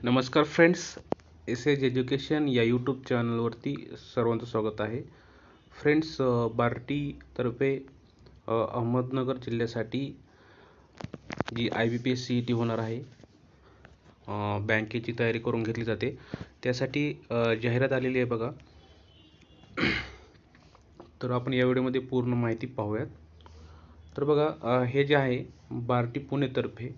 नमस्कार friends, S age education या YouTube चॅनलवरती सर्वांचं स्वागत आहे. फ्रेंड्स, बार्टीतर्फे अहमदनगर जिल्ह्यासाठी जी IBPS CET होणार आहे, बँकेची तयारी करून घेतली जाते. त्यासाठी जाहिरात आलेली आहे बघा. तर आपण या व्हिडिओमध्ये पूर्ण माहिती पाहूयात. तर बघा, हे जे आहे बार्टी पुणेतर्फे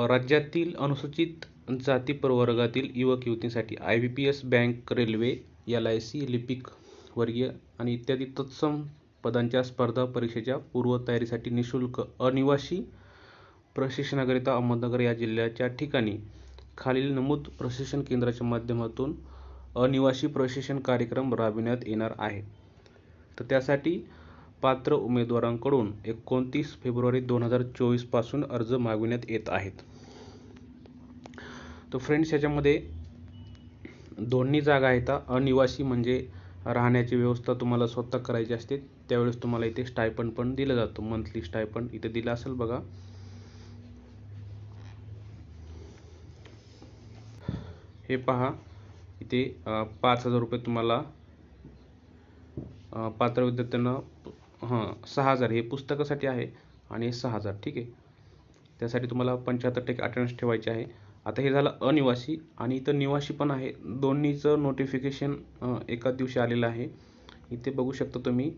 राज्यातील अनुसूचित जाती प्रवर्गातील युवक युवतींसाठी IBPS बँक, रेल्वे, LIC, लिपिक वर्गीय आणि इत्यादी तत्सम पदांच्या स्पर्धा परीक्षेच्या पूर्वतयारीसाठी निशुल्क अनिवासी प्रशिक्षणाकरिता अहमदनगर या जिल्ह्याच्या ठिकाणी खालील नमूद प्रशिक्षण केंद्राच्या माध्यमातून अनिवासी प्रशिक्षण कार्यक्रम राबविण्यात येणार आहे. तर त्यासाठी पात्र उमेदवारांकडून 29 फेब्रुवारी 2024 पासून अर्ज मागविण्यात येत आहेत. तर फ्रेंड्स, याच्यामध्ये दोन्ही जागा आहेत. अनिवासी म्हणजे राहण्याची व्यवस्था तुम्हाला स्वतः करायची असते. त्यावेळेस तुम्हाला इथे स्टायपंड पण दिलं जातं. मंथली स्टायपंड इथे दिलं असेल बघा. हे पहा, इथे 5,000 रुपये तुम्हाला पात्र विद्यार्थ्यांना 6,000 हे पुस्तकासाठी आहे आणि 6,000. ठीक आहे. त्यासाठी तुम्हाला 75% अटेंडन्स ठेवायची आहे. आता हे झालं अनिवासी आणि इथं निवासी पण आहे. दोन्हीचं नोटिफिकेशन एकाच दिवशी आलेलं आहे. इथे बघू शकता तुम्ही,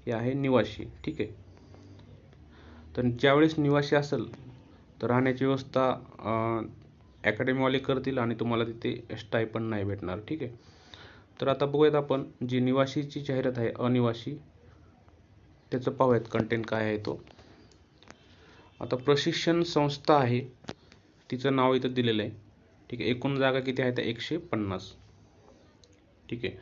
हे आहे निवासी. ठीक आहे. तर ज्यावेळेस निवासी असेल तर राहण्याची व्यवस्था अकॅडमीवाले करतील आणि तुम्हाला तिथे स्टायपंड नाही भेटणार. ठीक आहे. तर आता बघूयात आपण जी निवासीची जाहिरात आहे अनिवासी, त्याचं पाहूयात कंटेंट काय आहे तो. आता प्रशिक्षण संस्था आहे, तिचं नाव इथं दिलेलं आहे. ठीक आहे. एकूण जागा किती आहे? तर 150. ठीक आहे.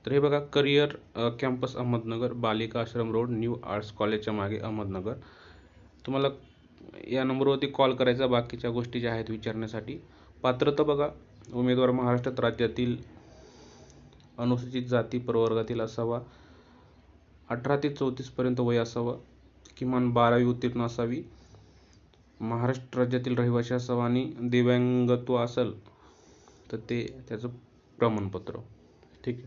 तर हे बघा, करिअर कॅम्पस अहमदनगर, बालिका आश्रम रोड, न्यू आर्ट्स कॉलेजच्या मागे अहमदनगर. तुम्हाला या नंबरवरती कॉल करायचा बाकीच्या गोष्टी ज्या आहेत विचारण्यासाठी. पात्रता बघा, उमेदवार महाराष्ट्रात राज्यातील अनुसूचित जाती प्रवर्गातील असावा, 18 ते 34 पर्यंत वय असावं, किमान 12वी उत्तीर्ण असावी, महाराष्ट्र राज्यातील रहिवासी असावा आणि दिव्यांगत्व असेल तर ते त्याचं प्रमाणपत्र. ठीक आहे.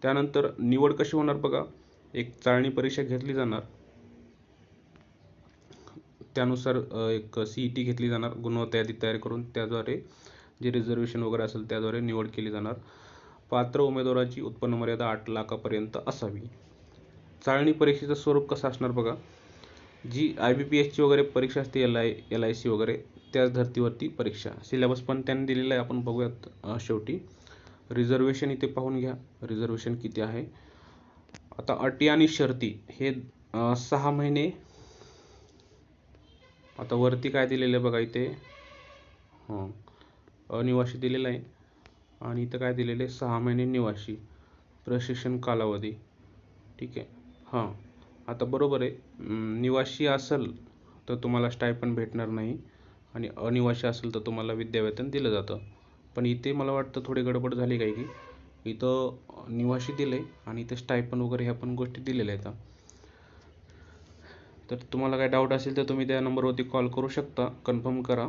त्यानंतर निवड कशी होणार बघा, एक चाळणी परीक्षा घेतली जाणार. त्यानुसार एक CET घेतली जाणार, गुणवत्ता यादी तयार करून त्याद्वारे जे रिझर्वेशन वगैरे असेल त्याद्वारे निवड केली जाणार. पात्र उमेदवाराची उत्पन्न मर्यादा 8 लाखापर्यंत असावी. चाळणी परीक्षेचं स्वरूप कसं असणार बघा, जी IBPSची वगैरे परीक्षा असते, LIC वगैरे, त्याच धर्तीवरती परीक्षा. सिलेबस पण त्यांनी दिलेला आहे, आपण बघूयात शेवटी. रिझर्वेशन इथे पाहून घ्या, रिझर्वेशन किती आहे. आता अटी आणि शर्ती हे 6 महिने. आता वरती काय दिलेलं आहे बघा, इथे अनिवासी दिलेलं आहे आणि इथं काय दिलेलं आहे, 6 महिने निवासी प्रशिक्षण कालावधी. ठीक आहे. आता बरोबर आहे, निवासी असेल तर तुम्हाला स्टायपंड भेटणार नाही आणि अनिवासी असेल तर तुम्हाला विद्यावेतन दिलं जातं. पण इथे मला वाटतं थोडी गडबड झाली काय की इथं निवासी दिलं आहे आणि इथे स्टायपंड वगैरे ह्या पण गोष्टी दिलेल्या आहेत. तर तुम्हाला काय डाऊट असेल तर तुम्ही त्या नंबरवरती कॉल करू शकता, कन्फर्म करा.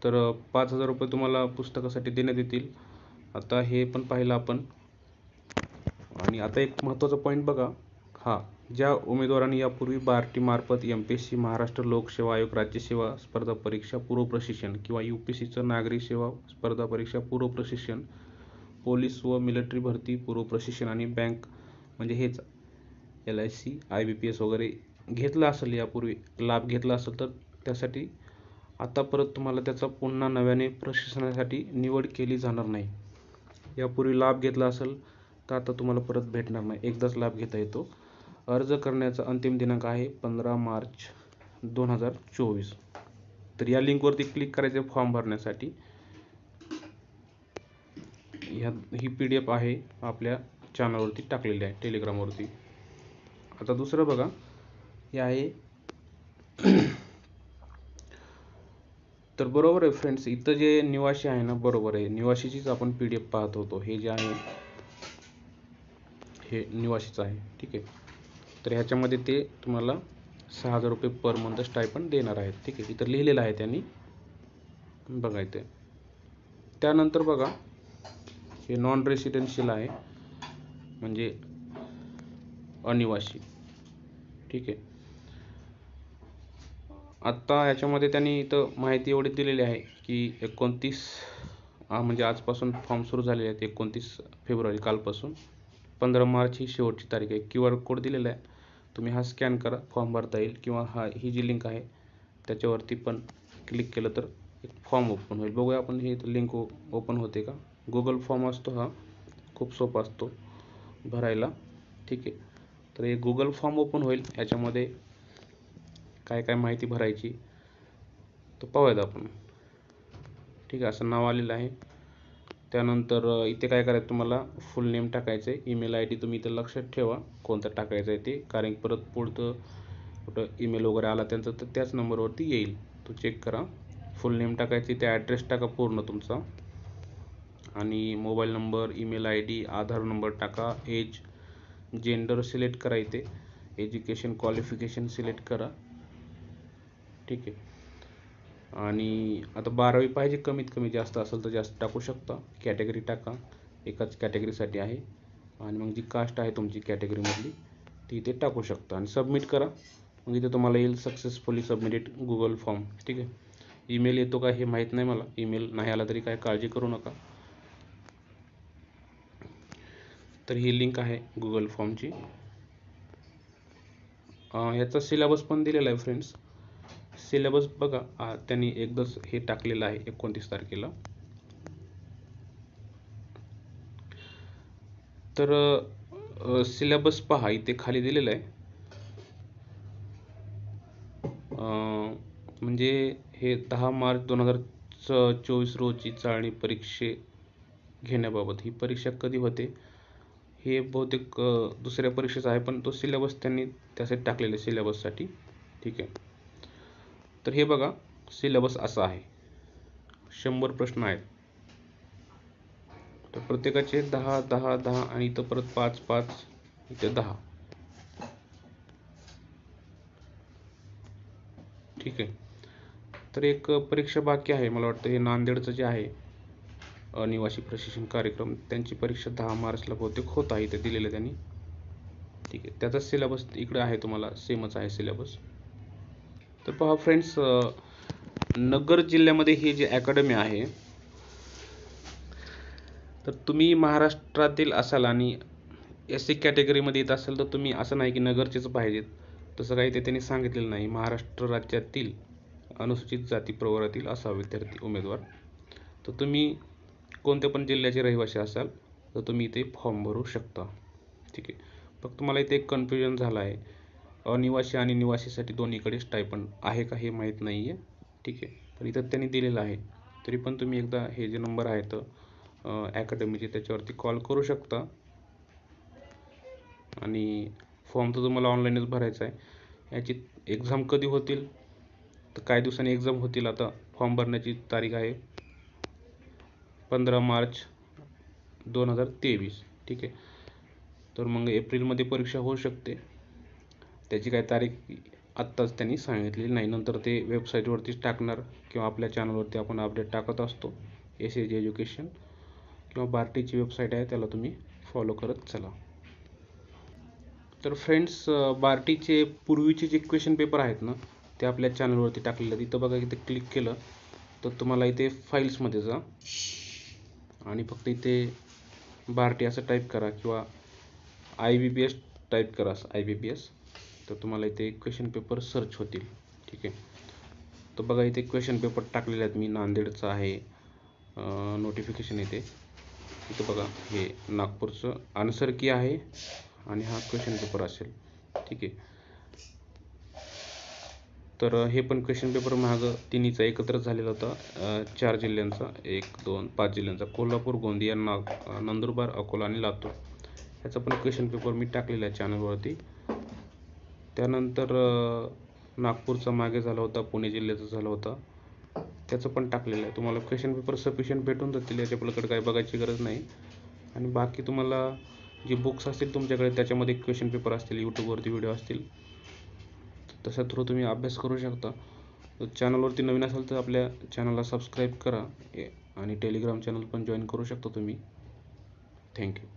तर 5,000 रुपये तुम्हाला पुस्तकासाठी देण्यात येतील. आता हे पण पाहिलं आपण. आणि आता एक महत्त्वाचा पॉईंट बघा, ज्या उमेदवारांनी यापूर्वी बार्टीमार्फत MPSC, महाराष्ट्र लोकसेवा आयोग राज्यसेवा स्पर्धा परीक्षा पूर्व प्रशिक्षण किंवा UPSCचं नागरी सेवा स्पर्धा परीक्षा पूर्व प्रशिक्षण, पोलीस व मिलिटरी भरती पूर्व प्रशिक्षण आणि बँक म्हणजे हेच LIC, IBPS वगैरे घेतलं असेल, यापूर्वी लाभ घेतला असेल, तर त्यासाठी आता परत तुम्हाला त्याचा पुन्हा नव्याने प्रशिक्षणासाठी निवड केली जाणार नाही. यापूर्वी लाभ घेतला असेल तर आता तुम्हाला परत भेटणार नाही, एकदाच लाभ घेता येतो. अर्ज करण्याचा अंतिम दिनांक आहे 15 मार्च 2024. तर या लिंकवरती क्लिक करायचे फॉर्म भरण्यासाठी. ही PDF आहे आपल्या चॅनलवरती टाकलेली आहे, टेलिग्रामवरती. आता दुसरं बघा, हे आहे तर बरोबर आहे फ्रेंड्स, इथं जे निवासी आहे ना, बरोबर आहे, निवासीचीच आपण PDF पाहत होतो. हे जे आहे हे निवासीचं आहे. ठीक आहे. तर ह्याच्यामध्ये ते तुम्हाला 6,000 रुपये पर मंथ स्टायपंड देणार आहेत. ठीक आहे. इथं लिहिलेलं आहे त्यांनी. बघा इथे. त्यानंतर बघा हे नॉन रेसिडेन्शियल आहे, म्हणजे अनिवासी. ठीक आहे. आत्ता याच्यामध्ये त्यांनी इथं माहिती एवढी दिलेली आहे की 29 म्हणजे आजपासून फॉर्म सुरू झालेले आहेत. 29 फेब्रुवारी कालपासून 15 मार्च ही शेवटची तारीख आहे. QR कोड दिलेला आहे, तुम्ही हा स्कॅन करा, फॉर्म भरता येईल. किंवा ही जी लिंक आहे त्याच्यावरती पण क्लिक केलं तर एक फॉर्म ओपन होईल. बघूया आपण हे लिंक ओपन होते का. गुगल फॉर्म असतो हा, खूप सोपा असतो भरायला. ठीक आहे. तर हे गुगल फॉर्म ओपन होईल. याच्यामध्ये काय काय माहिती भरायची तर पाहूयात आपण. ठीक आहे, असं नाव आलेलं आहे. त्यानंतर इथे काय करायचं, तुम्हाला फुल नेम टाकायचं आहे. ईमेल ID तुम्ही इथं लक्षात ठेवा कोणतं टाकायचं आहे ते, कारण परत पुढचं कुठं ईमेल वगैरे आला त्यांचं तर त्याच नंबरवरती येईल, तो चेक करा. फुल नेम टाकायची, ते ॲड्रेस टाका पूर्ण तुमचा, आणि मोबाईल नंबर, ईमेल ID, आधार नंबर टाका, एज, जेंडर सिलेक्ट करा इथे, एज्युकेशन क्वालिफिकेशन सिलेक्ट करा. ठीक आहे. आणि आता 12वी पाहिजे कमीत कमी, जास्त असेल तर जास्त टाकू शकता. कॅटेगरी टाका, एकाच कॅटेगरीसाठी आहे. आणि मग जी कास्ट आहे तुमची कॅटेगरीमधली ती इथे टाकू शकता आणि सबमिट करा. मग इथे तुम्हाला येईल सक्सेसफुली सबमिटेड गुगल फॉर्म. ठीक आहे. ईमेल येतो का हे माहीत नाही मला, ईमेल नाही आला तरी काय काळजी करू नका. तर ही लिंक आहे गुगल फॉर्मची. याचा सिलेबस पण दिलेला आहे फ्रेंड्स. सिलेबस बघा, त्यांनी एकदाच हे टाकलेलं आहे 29 तारखेला. तर सिलेबस पहा, इथे खाली दिलेलं आहे. म्हणजे हे 10 मार्च 2024 रोजी चाळणी परीक्षे घेण्याबाबत. ही परीक्षा कधी होते हे बहुतेक दुसऱ्या परीक्षेचा आहे, पण तो सिलेबस त्यांनी त्यासाठी टाकलेला आहे सिलेबससाठी. ठीक आहे. तर हे बघा, सिलेबस असा आहे. 100 प्रश्न आहेत. तर प्रत्येकाचे 10 10 10 आणि इथं परत 5 5, इथे 10. ठीक आहे. तर एक परीक्षा बाकी आहे, मला वाटतं हे नांदेडचं जे आहे अनिवासी प्रशिक्षण कार्यक्रम, त्यांची परीक्षा 10 मार्चला बहुतेक होत आहे, इथे दिलेलं त्यांनी. ठीक आहे. त्याचा सिलेबस इकडे आहे, तुम्हाला सेमच आहे सिलेबस. तर पहा फ्रेंड्स, नगर जिल्ह्यामध्ये ही जी अकॅडमी आहे, तर तुम्ही महाराष्ट्रातील असाल आणि SC कॅटेगरीमध्ये येत असाल तर तुम्ही, असं नाही की नगरचेच पाहिजेत, तसं काही ते त्यांनी सांगितलेलं नाही. महाराष्ट्र राज्यातील अनुसूचित जाती प्रवर्गातील असा विद्यार्थी उमेदवार, तर तुम्ही कोणत्या पण जिल्ह्याचे रहिवासी असाल तर तुम्ही इथे फॉर्म भरू शकता. ठीक आहे. फक्त मला इथे एक कन्फ्युजन झालं आहे, अनिवासी आणि निवासीसाठी दोन्हीकडे स्टायपंड आहे का हे माहीत नाही आहे. ठीक आहे. पण इथं त्यांनी दिलेलं आहे. तरी पण तुम्ही एकदा हे जे नंबर आहेत अकॅडमीचे त्याच्यावरती कॉल करू शकता. आणि फॉर्म तर तुम्हाला ऑनलाईनच भरायचा आहे. याची एक्झाम कधी होतील तर काही दिवसांनी एक्झाम होतील. आता फॉर्म भरण्याची तारीख आहे 15 मार्च 2023. ठीक आहे. तर मग एप्रिलमध्ये परीक्षा होऊ शकते. त्याची काय तारीख आत्ताच त्यांनी सांगितलेली नाही. नंतर ते वेबसाईटवरतीच टाकणार किंवा आपल्या चॅनलवरती आपण अपडेट टाकत असतो. SAG एज्युकेशन किंवा बार्टीची वेबसाईट आहे, त्याला तुम्ही फॉलो करत चला. तर फ्रेंड्स, बार्टीचे पूर्वीचे जे क्वेश्चन पेपर आहेत ना ते आपल्या चॅनलवरती टाकलेले आहेत. इथं बघा, इथे क्लिक केलं तर तुम्हाला इथे फाईल्समध्ये जा आणि फक्त इथे बार्टी असं टाईप करा किंवा IBPS टाईप करा, IBPS, तर तुम्हाला इथे क्वेश्चन पेपर सर्च होतील. ठीक आहे. तर बघा, इथे क्वेश्चन पेपर टाकलेले आहेत मी. नांदेडचं आहे नोटिफिकेशन इथे बघा, हे नागपूरचं आन्सर की आहे आणि हा क्वेश्चन पेपर असेल. ठीक आहे. तर हे पण क्वेश्चन पेपर मागं तिन्हीचा एकत्र झालेला होता, 4 जिल्ह्यांचा, 1 2 5 जिल्ह्यांचा, कोल्हापूर, गोंदिया, नंदुरबार, अकोला आणि लातूर. याचा पण क्वेश्चन पेपर मी टाकलेला आहे चॅनलवरती. त्यानंतर नागपूरचा मागे झाला होता, पुणे जिल्ह्याचा झाला होता, त्याचं पण टाकलेलं आहे. तुम्हाला क्वेश्चन पेपर सफिशियंट भेटून जातील, याच्या पलीकडे काय बघायची गरज नाही. आणि बाकी तुम्हाला जे बुक्स असतील तुमच्याकडे त्याच्यामध्ये क्वेश्चन पेपर असतील, यूट्यूबवरती व्हिडिओ असतील, तशा थ्रू तुम्ही अभ्यास करू शकता. चॅनलवरती नवीन असाल तर आपल्या चॅनलला सबस्क्राईब करा आणि टेलिग्राम चॅनल पण जॉईन करू शकता तुम्ही. थँक्यू.